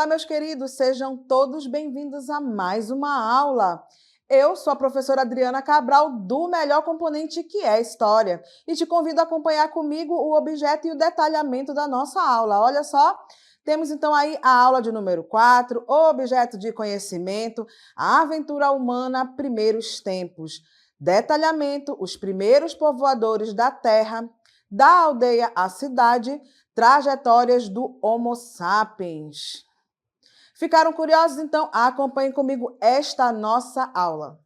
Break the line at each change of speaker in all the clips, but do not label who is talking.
Olá, meus queridos, sejam todos bem-vindos a mais uma aula. Eu sou a professora Adriana Cabral, do melhor componente que é História, e te convido a acompanhar comigo o objeto e o detalhamento da nossa aula. Olha só, temos então aí a aula de número 4, objeto de conhecimento, a aventura humana, primeiros tempos. Detalhamento, os primeiros povoadores da Terra, da aldeia à cidade, trajetórias do Homo sapiens. Ficaram curiosos? Então, acompanhem comigo esta nossa aula.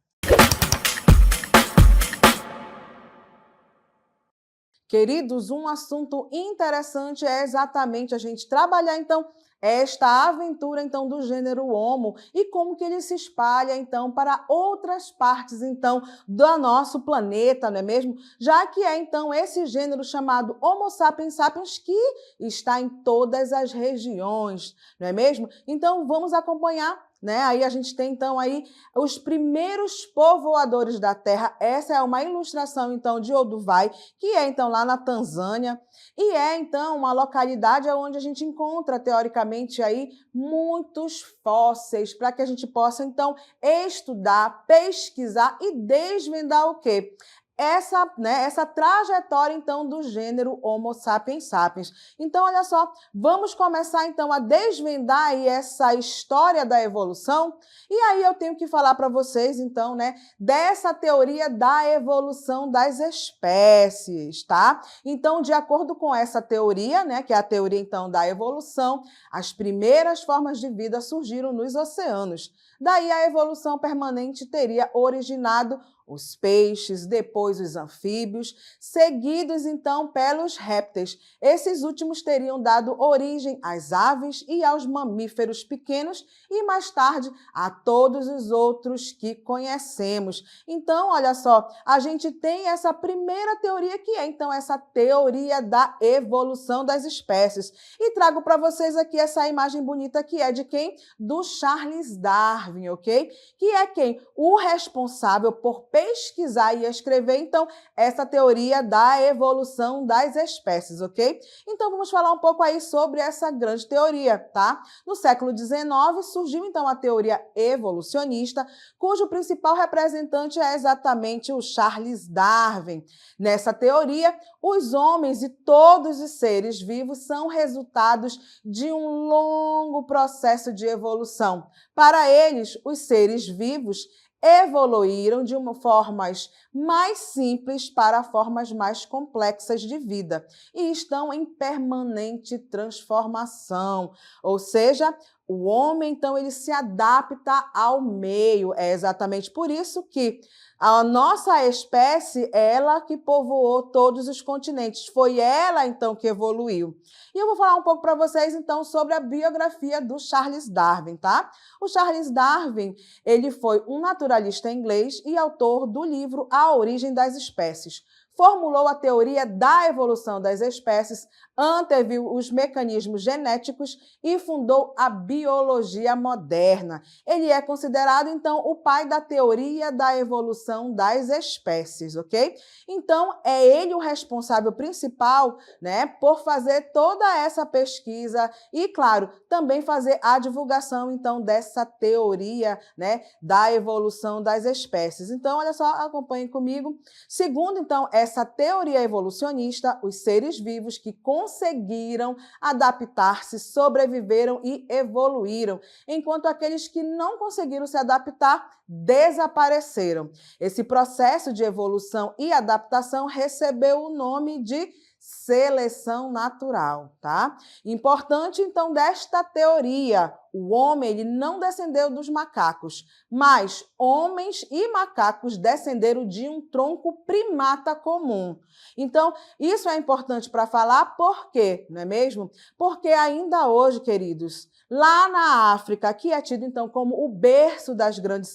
Queridos, um assunto interessante é exatamente a gente trabalhar, então, esta aventura, então, do gênero Homo e como que ele se espalha, então, para outras partes, então, do nosso planeta, não é mesmo? Já que é, então, esse gênero chamado Homo sapiens sapiens que está em todas as regiões, não é mesmo? Então, vamos acompanhar, né? Aí a gente tem, então, aí os primeiros povoadores da Terra. Essa é uma ilustração, então, de Olduvai, que é, então, lá na Tanzânia, e é, então, uma localidade onde a gente encontra, teoricamente, aí, muitos fósseis, para que a gente possa, então, estudar, pesquisar e desvendar o quê? Essa trajetória, então, do gênero Homo sapiens sapiens. Então, olha só, vamos começar, então, a desvendar aí essa história da evolução. E aí eu tenho que falar para vocês, então, né, dessa teoria da evolução das espécies, tá? Então, de acordo com essa teoria, né, que é a teoria, então, da evolução, as primeiras formas de vida surgiram nos oceanos. Daí a evolução permanente teria originado os peixes, depois os anfíbios, seguidos então pelos répteis. Esses últimos teriam dado origem às aves e aos mamíferos pequenos e mais tarde a todos os outros que conhecemos. Então, olha só, a gente tem essa primeira teoria que é então essa teoria da evolução das espécies. E trago para vocês aqui essa imagem bonita que é de quem? Do Charles Darwin, ok? Que é quem? O responsável por pesquisar e escrever, então, essa teoria da evolução das espécies, ok? Então, vamos falar um pouco aí sobre essa grande teoria, tá? No século XIX, surgiu, então, a teoria evolucionista, cujo principal representante é exatamente o Charles Darwin. Nessa teoria, os homens e todos os seres vivos são resultados de um longo processo de evolução. Para eles, os seres vivos evoluíram de formas mais simples para formas mais complexas de vida e estão em permanente transformação. Ou seja, o homem, então, ele se adapta ao meio. É exatamente por isso que a nossa espécie, ela que povoou todos os continentes. Foi ela, então, que evoluiu. E eu vou falar um pouco para vocês, então, sobre a biografia do Charles Darwin, tá? O Charles Darwin, ele foi um naturalista inglês e autor do livro A Origem das Espécies. Formulou a teoria da evolução das espécies, anteviu os mecanismos genéticos e fundou a biologia moderna. Ele é considerado, então, o pai da teoria da evolução das espécies, ok? Então, é ele o responsável principal, né, por fazer toda essa pesquisa e, claro, também fazer a divulgação, então, dessa teoria, né, da evolução das espécies. Então, olha só, acompanhem comigo. Segundo, então, essa teoria evolucionista, os seres vivos que conseguiram adaptar-se, sobreviveram e evoluíram, enquanto aqueles que não conseguiram se adaptar desapareceram. Esse processo de evolução e adaptação recebeu o nome de seleção natural, tá? Importante, então, desta teoria, o homem ele não descendeu dos macacos, mas homens e macacos descenderam de um tronco primata comum. Então, isso é importante para falar, por quê? Não é mesmo? Porque ainda hoje, queridos, lá na África, que é tido, então, como o berço da grande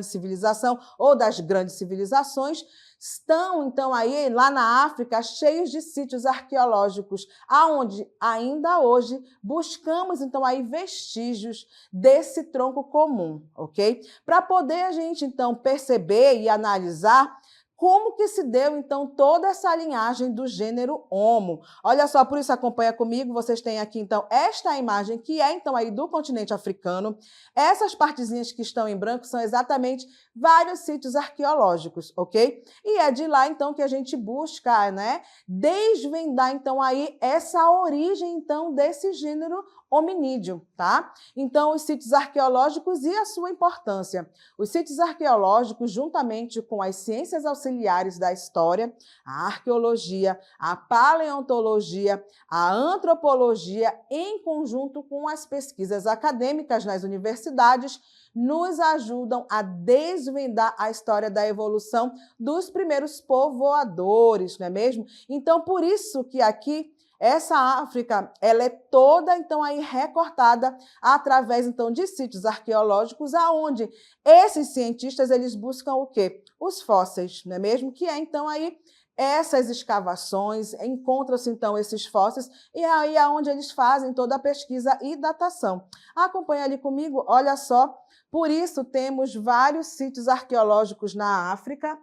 civilização ou das grandes civilizações, estão, então, aí, lá na África, cheios de sítios arqueológicos, aonde ainda hoje buscamos, então, aí vestígios desse tronco comum, ok? Para poder a gente, então, perceber e analisar como que se deu, então, toda essa linhagem do gênero Homo. Olha só, por isso acompanha comigo, vocês têm aqui, então, esta imagem que é, então, aí do continente africano. Essas partezinhas que estão em branco são exatamente vários sítios arqueológicos, ok? E é de lá, então, que a gente busca, né, desvendar, então, aí essa origem, então, desse gênero hominídeo, tá? Então, os sítios arqueológicos e a sua importância. Os sítios arqueológicos, juntamente com as ciências auxiliares da história, a arqueologia, a paleontologia, a antropologia, em conjunto com as pesquisas acadêmicas nas universidades, nos ajudam a desvendar a história da evolução dos primeiros povoadores, não é mesmo? Então, por isso que aqui essa África, ela é toda, então, aí recortada através, então, de sítios arqueológicos, aonde esses cientistas, eles buscam o quê? Os fósseis, não é mesmo? Que é, então, aí essas escavações, encontram-se, então, esses fósseis, e é aí aonde eles fazem toda a pesquisa e datação. Acompanha ali comigo, olha só, por isso temos vários sítios arqueológicos na África.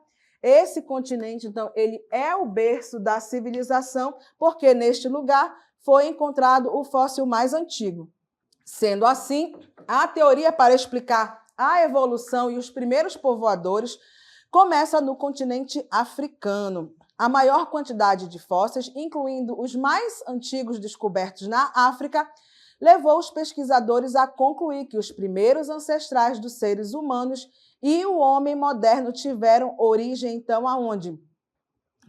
Esse continente, então, ele é o berço da civilização, porque neste lugar foi encontrado o fóssil mais antigo. Sendo assim, a teoria para explicar a evolução e os primeiros povoadores começa no continente africano. A maior quantidade de fósseis, incluindo os mais antigos descobertos na África, levou os pesquisadores a concluir que os primeiros ancestrais dos seres humanos e o homem moderno tiveram origem, então, aonde?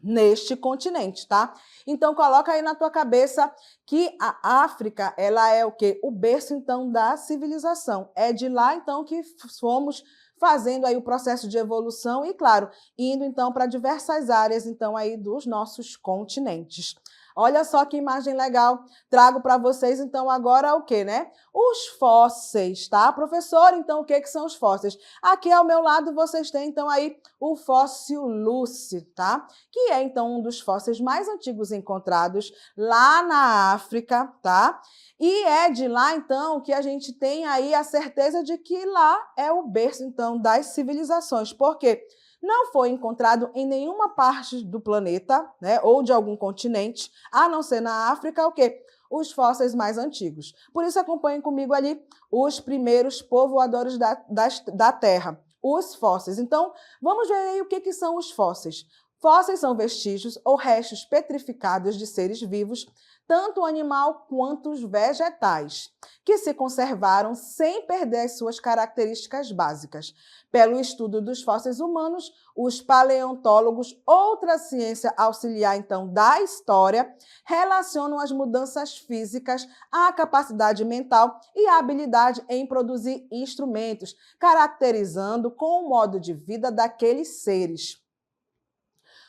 Neste continente, tá? Então, coloca aí na tua cabeça que a África, ela é o quê? O berço, então, da civilização. É de lá, então, que fomos fazendo aí o processo de evolução e, claro, indo, então, para diversas áreas, então, aí dos nossos continentes. Olha só que imagem legal. Trago para vocês, então, agora o quê, né? Os fósseis, tá? Professor, então, o que são os fósseis? Aqui ao meu lado vocês têm, então, aí o fóssil Lucy, tá? Que é, então, um dos fósseis mais antigos encontrados lá na África, tá? E é de lá, então, que a gente tem aí a certeza de que lá é o berço, então, das civilizações. Por quê? Não foi encontrado em nenhuma parte do planeta, né, ou de algum continente, a não ser na África, o quê? Os fósseis mais antigos. Por isso, acompanhem comigo ali os primeiros povoadores da Terra, os fósseis. Então, vamos ver aí o que são os fósseis. Fósseis são vestígios ou restos petrificados de seres vivos, tanto animal quanto os vegetais, que se conservaram sem perder as suas características básicas. Pelo estudo dos fósseis humanos, os paleontólogos, outra ciência auxiliar, então, da história, relacionam as mudanças físicas à capacidade mental e à habilidade em produzir instrumentos, caracterizando com o modo de vida daqueles seres.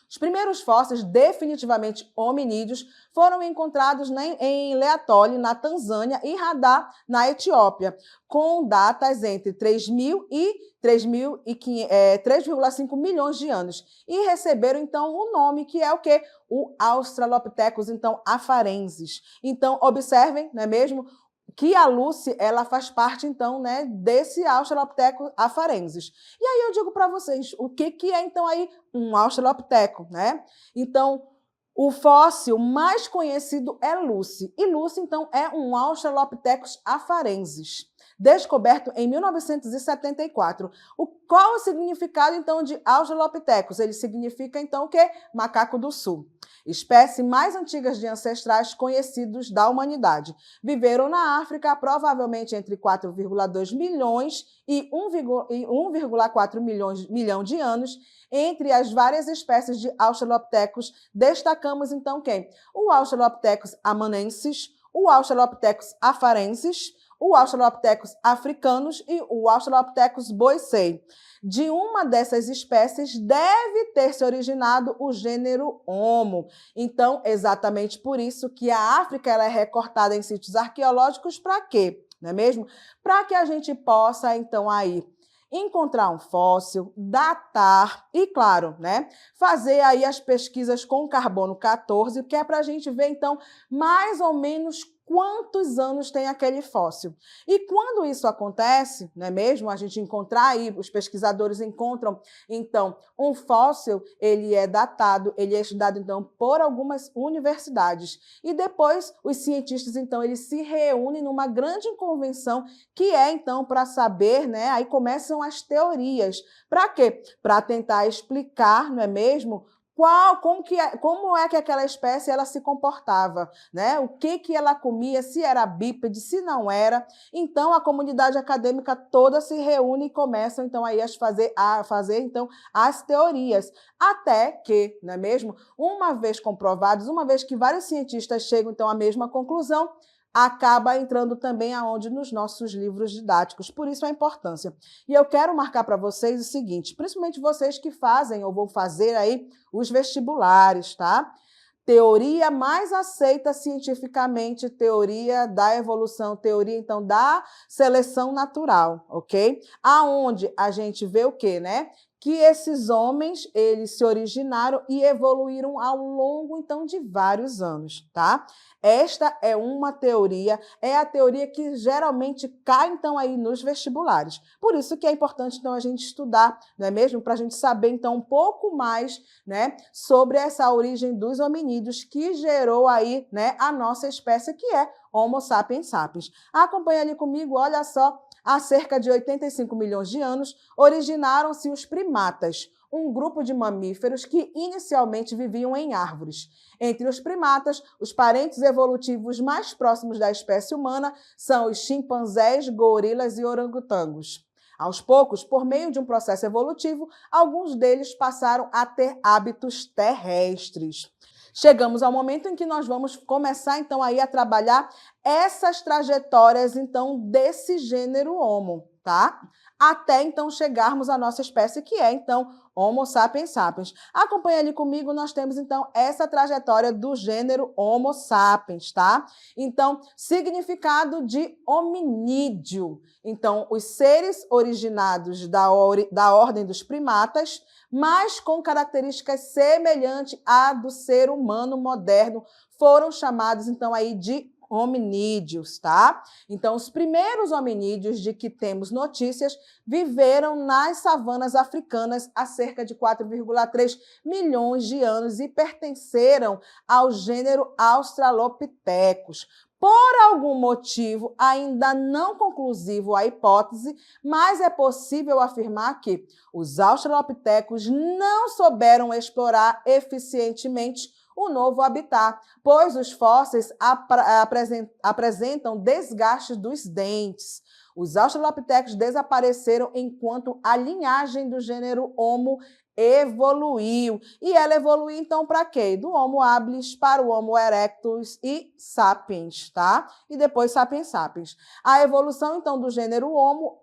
Os primeiros fósseis definitivamente hominídeos foram encontrados em Leatole, na Tanzânia, e Radar, na Etiópia, com datas entre 3.000 e 3,5 milhões de anos. E receberam, então, o nome que é o quê? O Australopithecus, então, afarensis. Então, observem, não é mesmo? Que a Lucy, ela faz parte, então, né, desse Australopithecus afarensis. E aí eu digo para vocês, o que é, então, aí um Australopithecus, né? Então, o fóssil mais conhecido é Lucy. E Lucy, então, é um Australopithecus afarensis, descoberto em 1974. Qual o significado, então, de Australopithecus? Ele significa, então, o quê? Macaco do Sul. Espécie mais antigas de ancestrais conhecidos da humanidade. Viveram na África provavelmente entre 4,2 milhões e 1,4 milhão de anos. Entre as várias espécies de Australopithecus, destacamos então quem? O Australopithecus amanensis, o Australopithecus afarensis, o Australopithecus africanus e o Australopithecus boisei. De uma dessas espécies deve ter se originado o gênero Homo. Então, exatamente por isso que a África ela é recortada em sítios arqueológicos para quê? Não é mesmo? Para que a gente possa, então, aí encontrar um fóssil, datar e, claro, né, fazer aí as pesquisas com carbono 14, que é para a gente ver, então, mais ou menos quantos anos tem aquele fóssil. E quando isso acontece, não é mesmo? A gente encontrar aí, os pesquisadores encontram, então, um fóssil, ele é datado, ele é estudado, então, por algumas universidades. E depois, os cientistas, então, eles se reúnem numa grande convenção, que é, então, para saber, né? Aí começam as teorias. Para quê? Para tentar explicar, não é mesmo? Como é que aquela espécie ela se comportava, né? O que ela comia, se era bípede, se não era. Então a comunidade acadêmica toda se reúne e começam então aí a fazer então as teorias, até que, não é mesmo? Uma vez comprovados, uma vez que vários cientistas chegam então à mesma conclusão, acaba entrando também aonde nos nossos livros didáticos. Por isso a importância. E eu quero marcar para vocês o seguinte, principalmente vocês que fazem ou vão fazer aí os vestibulares, tá? Teoria mais aceita cientificamente, teoria da evolução, teoria, então, da seleção natural, ok? Aonde a gente vê o quê, né? Que esses homens, eles se originaram e evoluíram ao longo, então, de vários anos, tá? Esta é uma teoria, é a teoria que geralmente cai, então, aí nos vestibulares. Por isso que é importante, então, a gente estudar, não é mesmo? Para a gente saber, então, um pouco mais, né, sobre essa origem dos hominídeos que gerou aí, né, a nossa espécie, que é Homo sapiens sapiens. Acompanha ali comigo, olha só, há cerca de 85 milhões de anos, originaram-se os primatas, um grupo de mamíferos que inicialmente viviam em árvores. Entre os primatas, os parentes evolutivos mais próximos da espécie humana são os chimpanzés, gorilas e orangotangos. Aos poucos, por meio de um processo evolutivo, alguns deles passaram a ter hábitos terrestres. Chegamos ao momento em que nós vamos começar, então, aí a trabalhar essas trajetórias, então, desse gênero Homo, tá? Até, então, chegarmos à nossa espécie, que é, então, Homo sapiens sapiens. Acompanha ali comigo, nós temos, então, essa trajetória do gênero Homo sapiens, tá? Então, significado de hominídeo. Então, os seres originados da ordem dos primatas, mas com características semelhantes à do ser humano moderno, foram chamados, então, aí de hominídeos, tá? Então, os primeiros hominídeos de que temos notícias viveram nas savanas africanas há cerca de 4,3 milhões de anos e pertenceram ao gênero Australopithecus. Por algum motivo ainda não conclusivo a hipótese, mas é possível afirmar que os australopithecus não souberam explorar eficientemente o novo habitat, pois os fósseis apresentam desgaste dos dentes. Os australopithecus desapareceram enquanto a linhagem do gênero Homo evoluiu. E ela evoluiu, então, para quê? Do Homo habilis para o Homo erectus e sapiens, tá? E depois sapiens sapiens. A evolução, então, do gênero Homo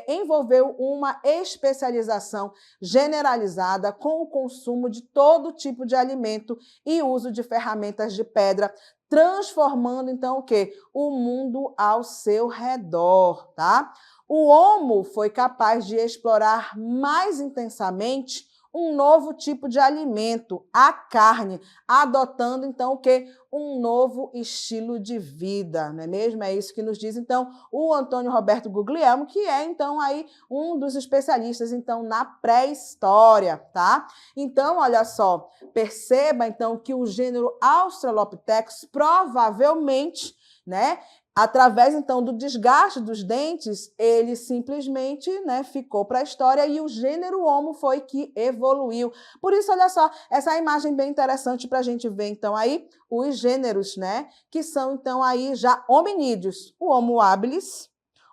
envolveu uma especialização generalizada com o consumo de todo tipo de alimento e uso de ferramentas de pedra, transformando, então, o quê? O mundo ao seu redor, tá? O Homo foi capaz de explorar mais intensamente um novo tipo de alimento, a carne, adotando, então, o quê? Um novo estilo de vida, não é mesmo? É isso que nos diz, então, o Antônio Roberto Guglielmo, que é, então, aí um dos especialistas, então, na pré-história, tá? Então, olha só, perceba, então, que o gênero Australopithecus provavelmente, né, através, então, do desgaste dos dentes, ele simplesmente, né, ficou para a história e o gênero Homo foi que evoluiu. Por isso, olha só, essa imagem bem interessante para a gente ver, então, aí os gêneros, né, que são, então, aí já hominídeos. O Homo habilis,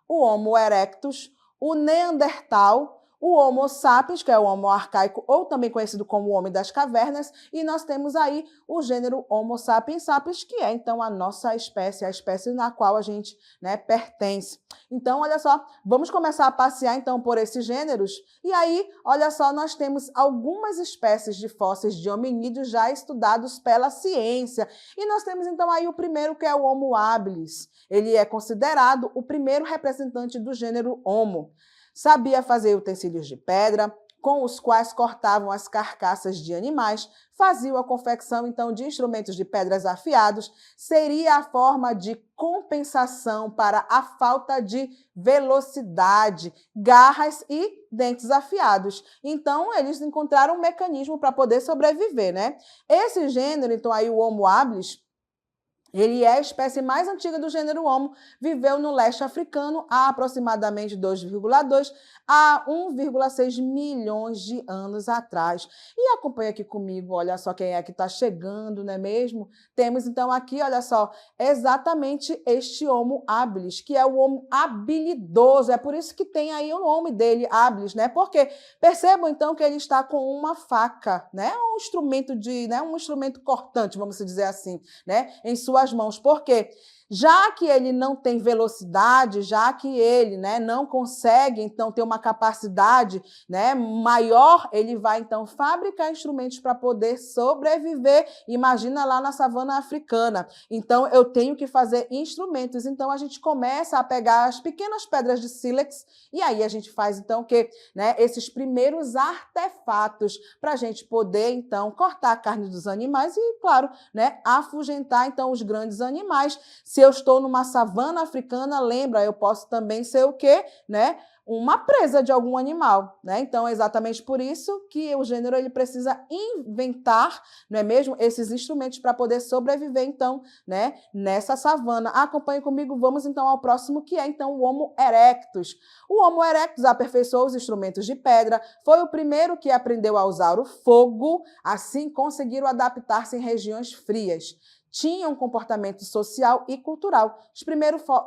o Homo erectus, o Neandertal, o Homo sapiens, que é o Homo arcaico, ou também conhecido como o Homem das Cavernas, e nós temos aí o gênero Homo sapiens sapiens, que é, então, a nossa espécie, a espécie na qual a gente, né, pertence. Então, olha só, vamos começar a passear, então, por esses gêneros, e aí, olha só, nós temos algumas espécies de fósseis de hominídeos já estudados pela ciência, e nós temos, então, aí o primeiro, que é o Homo habilis. Ele é considerado o primeiro representante do gênero Homo. Sabia fazer utensílios de pedra, com os quais cortavam as carcaças de animais, faziam a confecção então de instrumentos de pedras afiados, seria a forma de compensação para a falta de velocidade, garras e dentes afiados. Então, eles encontraram um mecanismo para poder sobreviver, né? Esse gênero, então, aí o Homo habilis, ele é a espécie mais antiga do gênero Homo, viveu no leste africano há aproximadamente 2,2 a 1,6 milhões de anos atrás. E acompanha aqui comigo, olha só quem é que está chegando, não é mesmo? Temos então aqui, olha só, exatamente este Homo habilis, que é o Homo habilidoso, é por isso que tem aí o nome dele, habilis, né? Porque percebam então que ele está com uma faca, né? Um instrumento um instrumento cortante, vamos dizer assim, né? Em suas mãos. Por quê? Já que ele não tem velocidade, já que ele, né, não consegue, então, ter uma capacidade, né, maior, ele vai, então, fabricar instrumentos para poder sobreviver. Imagina lá na savana africana. Então, eu tenho que fazer instrumentos. Então, a gente começa a pegar as pequenas pedras de sílex e aí a gente faz, então, o quê? Né, esses primeiros artefatos para a gente poder, então, cortar a carne dos animais e, claro, né, afugentar, então, os grandes animais. Se eu estou numa savana africana, lembra, eu posso também ser o quê? Né? Uma presa de algum animal, né? Então, é exatamente por isso que o gênero ele precisa inventar, não é mesmo, esses instrumentos para poder sobreviver, então, né, nessa savana. Acompanhe comigo, vamos então ao próximo, que é então o Homo erectus. O Homo erectus aperfeiçoou os instrumentos de pedra, foi o primeiro que aprendeu a usar o fogo, assim conseguiram adaptar-se em regiões frias. Tinha um comportamento social e cultural.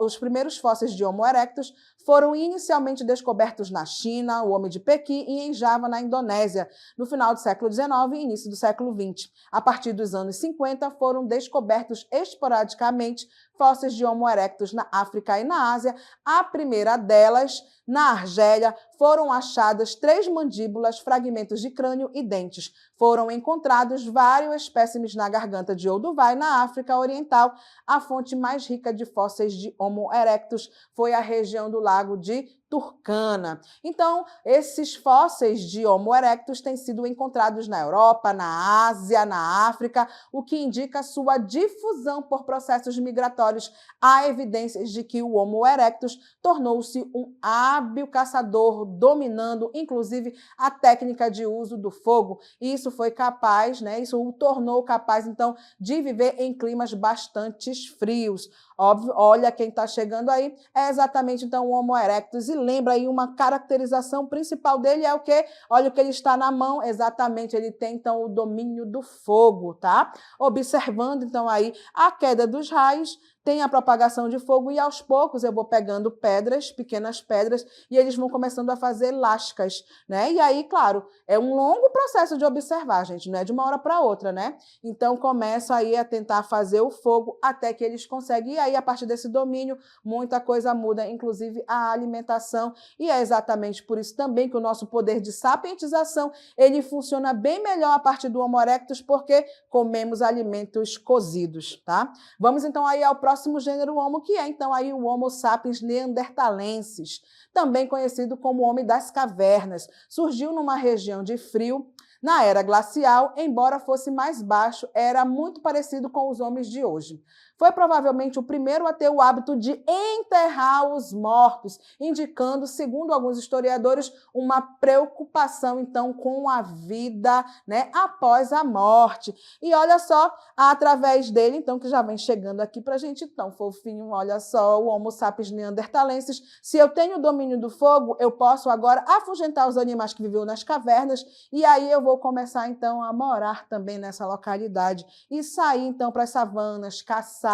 Os primeiros fósseis de Homo erectus foram inicialmente descobertos na China, o Homem de Pequim e em Java, na Indonésia, no final do século XIX e início do século XX. A partir dos anos 50, foram descobertos esporadicamente fósseis de Homo erectus na África e na Ásia. A primeira delas, na Argélia, foram achadas 3 mandíbulas, fragmentos de crânio e dentes. Foram encontrados vários espécimes na garganta de Olduvai, na África Oriental. A fonte mais rica de fósseis de Homo erectus foi a região do Lago de Turkana. Então, esses fósseis de Homo erectus têm sido encontrados na Europa, na Ásia, na África, o que indica sua difusão por processos migratórios. Há evidências de que o Homo erectus tornou-se um hábil caçador, dominando, inclusive, a técnica de uso do fogo. Isso foi capaz, né? Isso o tornou capaz, então, de viver em climas bastante frios. Óbvio, olha quem está chegando aí, é exatamente então o Homo erectus. E lembra aí uma caracterização principal dele é o quê? Olha o que ele está na mão, exatamente, ele tem então o domínio do fogo, tá? Observando então aí a queda dos raios, tem a propagação de fogo e aos poucos eu vou pegando pedras, pequenas pedras, e eles vão começando a fazer lascas, né? E aí, claro, é um longo processo de observar, gente, não é de uma hora para outra, né? Então começa aí a tentar fazer o fogo até que eles conseguem. E aí, a partir desse domínio, muita coisa muda, inclusive a alimentação, e é exatamente por isso também que o nosso poder de sapientização, ele funciona bem melhor a partir do Homo erectus, porque comemos alimentos cozidos, tá? Vamos então aí ao próximo gênero Homo, que é então aí o Homo sapiens neanderthalensis, também conhecido como Homem das Cavernas. Surgiu numa região de frio, na era glacial, embora fosse mais baixo, era muito parecido com os homens de hoje. Foi provavelmente o primeiro a ter o hábito de enterrar os mortos, indicando, segundo alguns historiadores, uma preocupação, então, com a vida, né, após a morte. E olha só, através dele, então, que já vem chegando aqui para a gente, tão fofinho, olha só, o Homo sapiens neanderthalensis. Se eu tenho o domínio do fogo, eu posso agora afugentar os animais que viviam nas cavernas, e aí eu vou começar, então, a morar também nessa localidade e sair, então, para as savanas, caçar.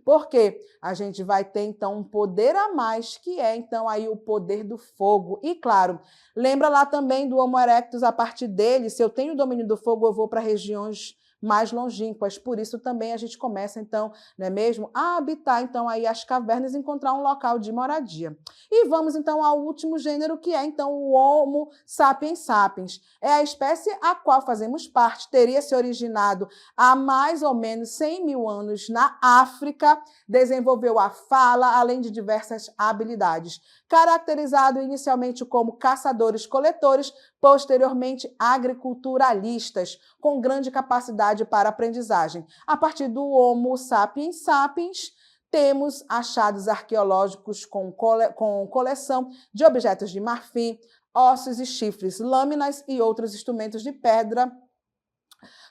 Porque a gente vai ter, então, um poder a mais, que é, então, aí o poder do fogo. E, claro, lembra lá também do Homo erectus, a partir dele, se eu tenho o domínio do fogo, eu vou para regiões mais longínquas. Por isso também a gente começa, então, não é mesmo, a habitar, então, aí as cavernas e encontrar um local de moradia. E vamos, então, ao último gênero, que é, então, o Homo sapiens sapiens. É a espécie a qual fazemos parte, teria se originado há mais ou menos 100 mil anos na África, desenvolveu a fala, além de diversas habilidades. Caracterizado inicialmente como caçadores-coletores, posteriormente agriculturalistas, com grande capacidade para aprendizagem. A partir do Homo sapiens sapiens, temos achados arqueológicos com coleção de objetos de marfim, ossos e chifres, lâminas e outros instrumentos de pedra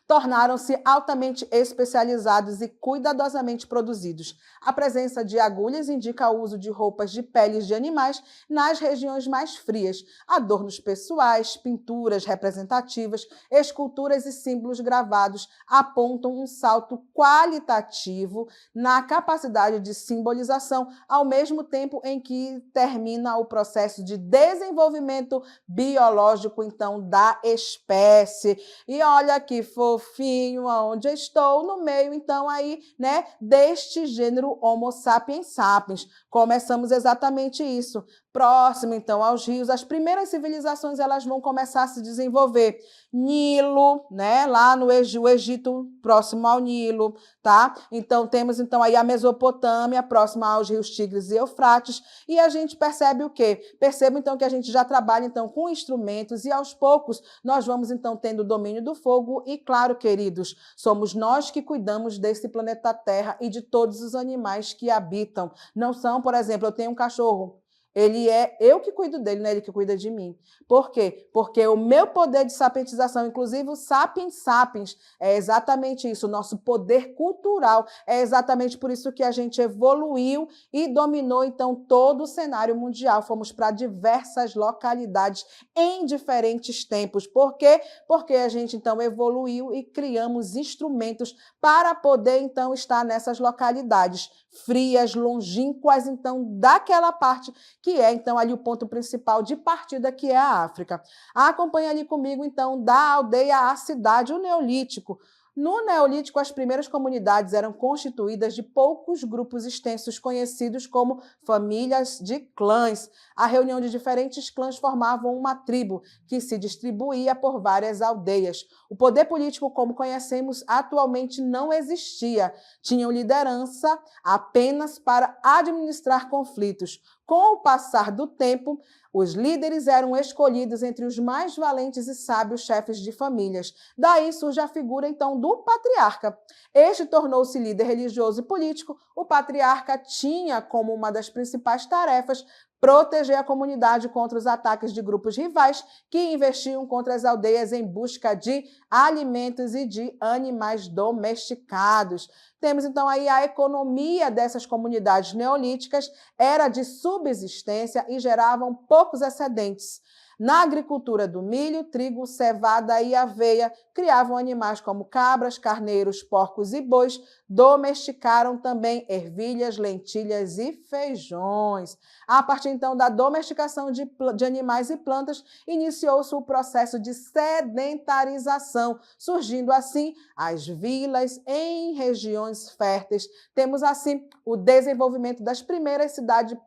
tornaram-se altamente especializados e cuidadosamente produzidos. A presença de agulhas indica o uso de roupas de peles de animais nas regiões mais frias, adornos pessoais, pinturas representativas, esculturas e símbolos gravados apontam um salto qualitativo na capacidade de simbolização, ao mesmo tempo em que termina o processo de desenvolvimento biológico, então, da espécie. E olha que fofinho, aonde eu estou, no meio, então, aí, né, deste gênero Homo sapiens sapiens. Começamos exatamente isso. Próximo, então, aos rios, as primeiras civilizações elas vão começar a se desenvolver. Nilo, né, lá no Egito, próximo ao Nilo, tá? Então, temos, então, aí a Mesopotâmia, próxima aos rios Tigres e Eufrates, e a gente percebe o quê? Perceba, então, que a gente já trabalha, então, com instrumentos e, aos poucos, nós vamos, então, tendo o domínio do fogo e, claro, queridos, somos nós que cuidamos desse planeta Terra e de todos os animais que habitam. Não são, por exemplo, eu tenho um cachorro, ele é eu que cuido dele, não é ele que cuida de mim. Por quê? Porque o meu poder de sapientização, inclusive o Sapiens Sapiens, é exatamente isso, o nosso poder cultural. É exatamente por isso que a gente evoluiu e dominou, então, todo o cenário mundial. Fomos para diversas localidades em diferentes tempos. Por quê? Porque a gente, então, evoluiu e criamos instrumentos para poder, então, estar nessas localidades frias, longínquas, então, daquela parte que é, então, ali o ponto principal de partida, que é a África. Acompanhe ali comigo, então, da aldeia à cidade, o Neolítico. No Neolítico, as primeiras comunidades eram constituídas de poucos grupos extensos, conhecidos como famílias de clãs. A reunião de diferentes clãs formavam uma tribo, que se distribuía por várias aldeias. O poder político, como conhecemos, atualmente não existia. Tinham liderança apenas para administrar conflitos. Com o passar do tempo, os líderes eram escolhidos entre os mais valentes e sábios chefes de famílias. Daí surge a figura, então, do patriarca. Este tornou-se líder religioso e político. O patriarca tinha como uma das principais tarefas proteger a comunidade contra os ataques de grupos rivais que investiam contra as aldeias em busca de alimentos e de animais domesticados. Temos, então, aí a economia dessas comunidades neolíticas era de subsistência e geravam poucos excedentes. Na agricultura do milho, trigo, cevada e aveia, criavam animais como cabras, carneiros, porcos e bois, domesticaram também ervilhas, lentilhas e feijões. A partir, então, da domesticação de animais e plantas, iniciou-se o processo de sedentarização, surgindo assim as vilas em regiões férteis. Temos, assim, o desenvolvimento das primeiras cidades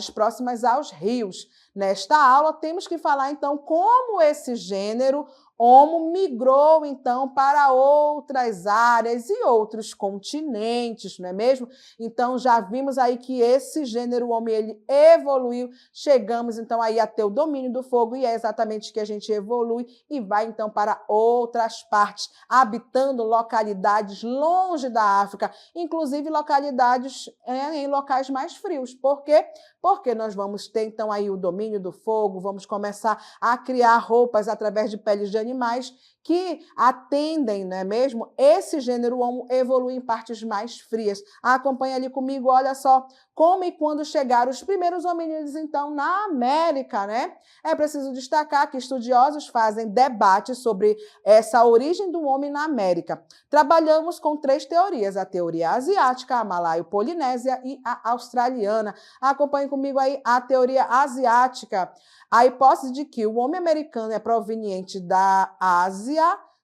próximas aos rios. Nesta aula, temos que falar, então, como esse gênero Homo migrou, então, para outras áreas e outros continentes, não é mesmo? Então, já vimos aí que esse gênero Homo, ele evoluiu, chegamos, então, aí a ter o domínio do fogo, e é exatamente que a gente evolui e vai, então, para outras partes, habitando localidades longe da África, inclusive localidades em locais mais frios. Por quê? Porque nós vamos ter, então, aí o domínio do fogo, vamos começar a criar roupas através de peles de animais que atendem, não é mesmo? Esse gênero Homo evolui em partes mais frias. Acompanha ali comigo, olha só, como e quando chegaram os primeiros hominídeos, então, na América, né? É preciso destacar que estudiosos fazem debates sobre essa origem do homem na América. Trabalhamos com 3 teorias, a teoria asiática, a malaio-polinésia e a australiana. Acompanhe comigo aí a teoria asiática. A hipótese de que o homem americano é proveniente da Ásia,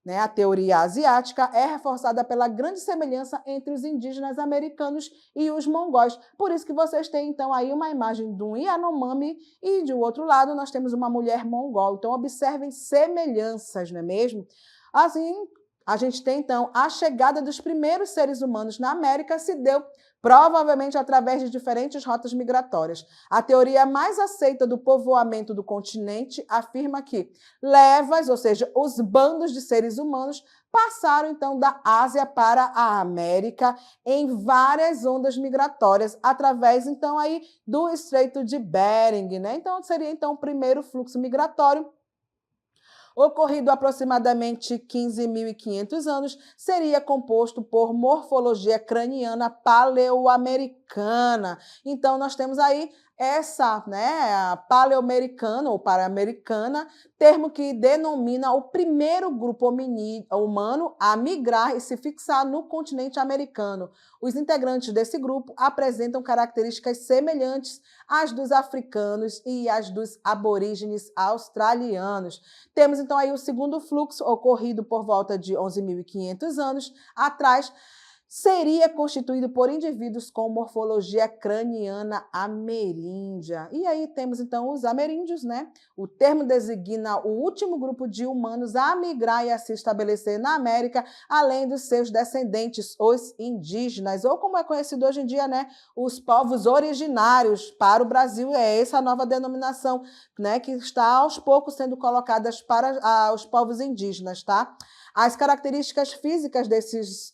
né, a teoria asiática é reforçada pela grande semelhança entre os indígenas americanos e os mongóis. Por isso que vocês têm, então, aí uma imagem de um Yanomami e, de outro lado, nós temos uma mulher mongol. Então, observem semelhanças, não é mesmo? Assim, a gente tem, então, a chegada dos primeiros seres humanos na América se deu provavelmente através de diferentes rotas migratórias. A teoria mais aceita do povoamento do continente afirma que levas, ou seja, os bandos de seres humanos, passaram então da Ásia para a América em várias ondas migratórias, através então aí do Estreito de Bering, né? Então seria então o primeiro fluxo migratório ocorrido aproximadamente 15.500 anos, seria composto por morfologia craniana paleoamericana. Então, nós temos aí essa, né, a paleoamericana ou para-americana, termo que denomina o primeiro grupo humano a migrar e se fixar no continente americano. Os integrantes desse grupo apresentam características semelhantes às dos africanos e às dos aborígenes australianos. Temos então aí o segundo fluxo ocorrido por volta de 11.500 anos atrás, seria constituído por indivíduos com morfologia craniana ameríndia. E aí temos então os ameríndios, né? O termo designa o último grupo de humanos a migrar e a se estabelecer na América, além dos seus descendentes, os indígenas, ou como é conhecido hoje em dia, né? Os povos originários. Para o Brasil é essa a nova denominação, né? Que está aos poucos sendo colocadas para os povos indígenas, tá? As características físicas desses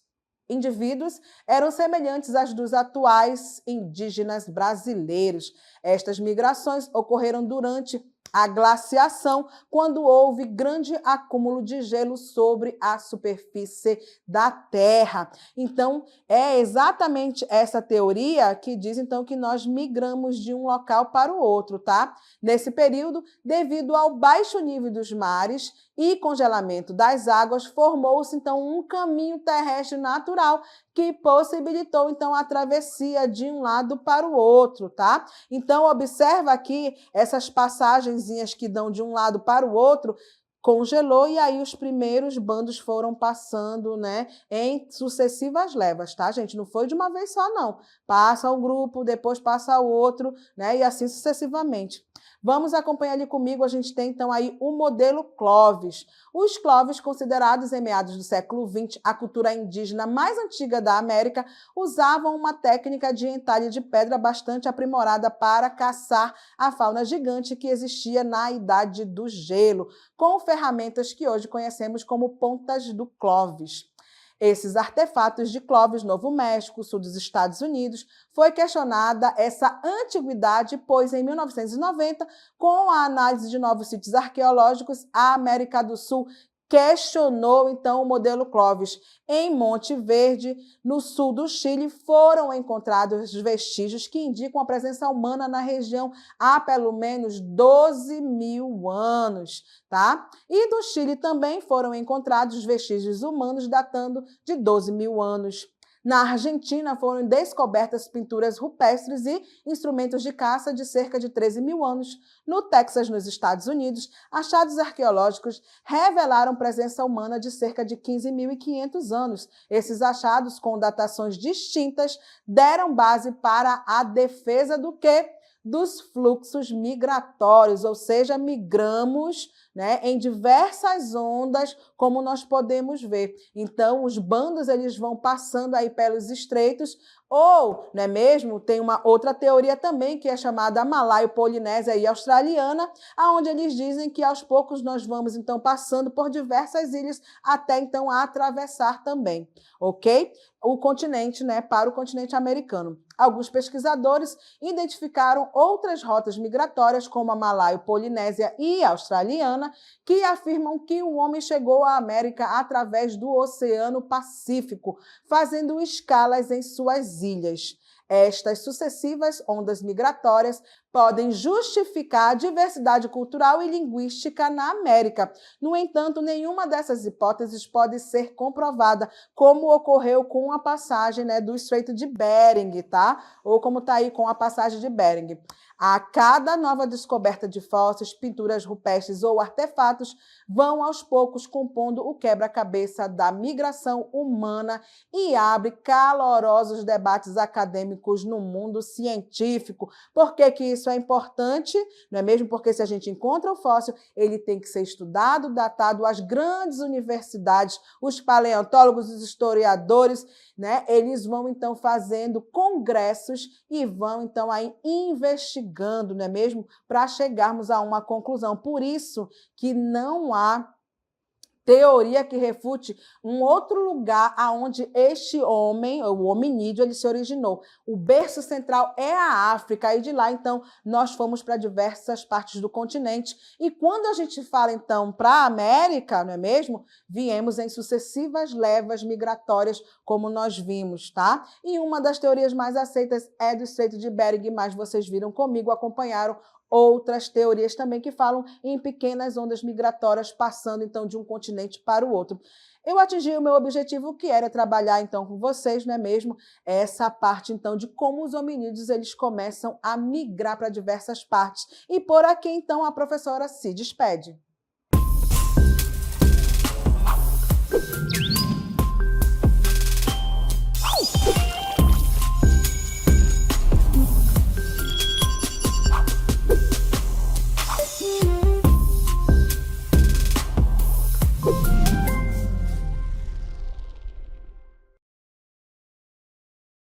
indivíduos eram semelhantes às dos atuais indígenas brasileiros. Estas migrações ocorreram durante a glaciação, quando houve grande acúmulo de gelo sobre a superfície da Terra. Então, é exatamente essa teoria que diz então que nós migramos de um local para o outro, tá? Nesse período, devido ao baixo nível dos mares e congelamento das águas, formou-se então um caminho terrestre natural que possibilitou então a travessia de um lado para o outro, tá? Então observa aqui essas passagenzinhas que dão de um lado para o outro, congelou e aí os primeiros bandos foram passando, né, em sucessivas levas, tá, gente? Não foi de uma vez só, não. Passa um grupo, depois passa o outro, né, e assim sucessivamente. Vamos acompanhar ali comigo, a gente tem então aí o modelo Clovis. Os Clovis, considerados em meados do século XX a cultura indígena mais antiga da América, usavam uma técnica de entalhe de pedra bastante aprimorada para caçar a fauna gigante que existia na Idade do Gelo, com ferramentas que hoje conhecemos como pontas do Clovis. Esses artefatos de Clovis, Novo México, sul dos Estados Unidos, foi questionada essa antiguidade, pois em 1990, com a análise de novos sítios arqueológicos, a América do Sul questionou, então, o modelo Clovis. Em Monte Verde, no sul do Chile, foram encontrados vestígios que indicam a presença humana na região há pelo menos 12.000 anos, tá? E do Chile também foram encontrados vestígios humanos datando de 12.000 anos. Na Argentina, foram descobertas pinturas rupestres e instrumentos de caça de cerca de 13.000 anos. No Texas, nos Estados Unidos, achados arqueológicos revelaram presença humana de cerca de 15.500 anos. Esses achados, com datações distintas, deram base para a defesa do quê? Dos fluxos migratórios, ou seja, migramos, né, em diversas ondas, como nós podemos ver. Então, os bandos eles vão passando aí pelos estreitos, ou, não é mesmo, tem uma outra teoria também, que é chamada malaio-polinésia e australiana, onde eles dizem que aos poucos nós vamos, então, passando por diversas ilhas, até, então, atravessar também, ok? O continente, né, para o continente americano. Alguns pesquisadores identificaram outras rotas migratórias, como a malaio-polinésia e australiana, que afirmam que o homem chegou à América através do Oceano Pacífico, fazendo escalas em suas ilhas. Estas sucessivas ondas migratórias podem justificar a diversidade cultural e linguística na América. No entanto, nenhuma dessas hipóteses pode ser comprovada, como ocorreu com a passagem, né, do Estreito de Bering, tá? Ou como está aí com a passagem de Bering. A cada nova descoberta de fósseis, pinturas rupestres ou artefatos vão aos poucos compondo o quebra-cabeça da migração humana e abre calorosos debates acadêmicos no mundo científico. Por que que isso é importante? Não é mesmo? Porque se a gente encontra o fóssil, ele tem que ser estudado, datado. As grandes universidades, os paleontólogos, os historiadores, né, eles vão então fazendo congressos e vão então aí investigando, não é mesmo? Para chegarmos a uma conclusão. Por isso que não há teoria que refute um outro lugar aonde este homem, o hominídeo, ele se originou. O berço central é a África, e de lá, então, nós fomos para diversas partes do continente. E quando a gente fala, então, para a América, não é mesmo? Viemos em sucessivas levas migratórias, como nós vimos, tá? E uma das teorias mais aceitas é do Estreito de Bering, mas vocês viram comigo, acompanharam outras teorias também que falam em pequenas ondas migratórias passando então de um continente para o outro. Eu atingi o meu objetivo, que era trabalhar então com vocês, não é mesmo? Essa parte então de como os hominídeos eles começam a migrar para diversas partes. E por aqui então a professora se despede.